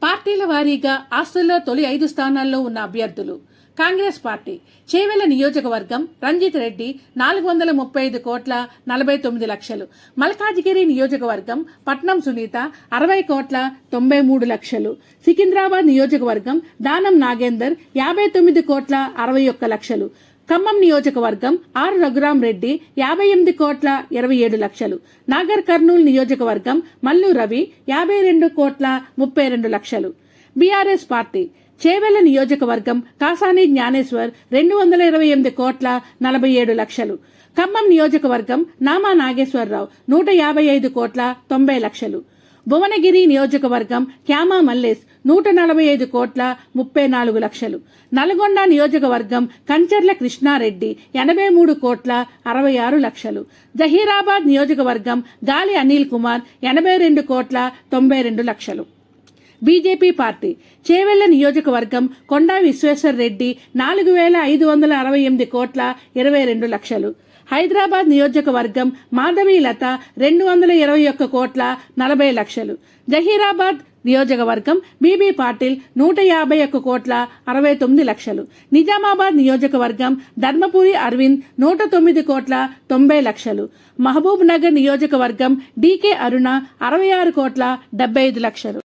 పార్టీల వారీగా ఆస్తుల్లో తొలి 5 స్థానాల్లో ఉన్న అభ్యర్థులు. కాంగ్రెస్ పార్టీ చేవెళ్ల నియోజకవర్గం రంజిత్ రెడ్డి 435 కోట్ల 49 లక్షలు. మల్కాజిగిరి నియోజకవర్గం పట్నం సునీత 60 కోట్ల 93 లక్షలు. సికింద్రాబాద్ నియోజకవర్గం దానం నాగేందర్ 59 కోట్ల 61 లక్షలు. ఖమ్మం నియోజకవర్గం ఆర్ రఘురాం రెడ్డి 58 కోట్ల 27 లక్షలు. నాగర్ కర్నూలు నియోజకవర్గం మల్లు రవి 52 కోట్ల 32 లక్షలు. బీఆర్ఎస్ పార్టీ చేవెళ్ల నియోజకవర్గం కాసాని జ్ఞానేశ్వర్ 228 కోట్ల 47 లక్షలు. ఖమ్మం నియోజకవర్గం నామా నాగేశ్వరరావు 155 కోట్ల 90 లక్షలు. భువనగిరి నియోజకవర్గం క్యామా మల్లేష్ 145 కోట్ల 34 లక్షలు. నల్గొండ నియోజకవర్గం కంచర్ల కృష్ణారెడ్డి 83 కోట్ల 66 లక్షలు. జహీరాబాద్ నియోజకవర్గం గాలి అనిల్ కుమార్ 82 కోట్ల 92 లక్షలు. బీజేపీ పార్టీ చేవెళ్ల నియోజకవర్గం కొండా విశ్వేశ్వర్ రెడ్డి 4568 కోట్ల 22 లక్షలు. హైదరాబాద్ నియోజకవర్గం మాధవి లత 221 కోట్ల 40 లక్షలు. జహీరాబాద్ నియోజకవర్గం బీబీ పాటిల్ 151 కోట్ల 69 లక్షలు. నిజామాబాద్ నియోజకవర్గం ధర్మపురి అరవింద్ 109 కోట్ల 90 లక్షలు. మహబూబ్ నగర్ నియోజకవర్గం డీకే అరుణ 66 కోట్ల 75 లక్షలు.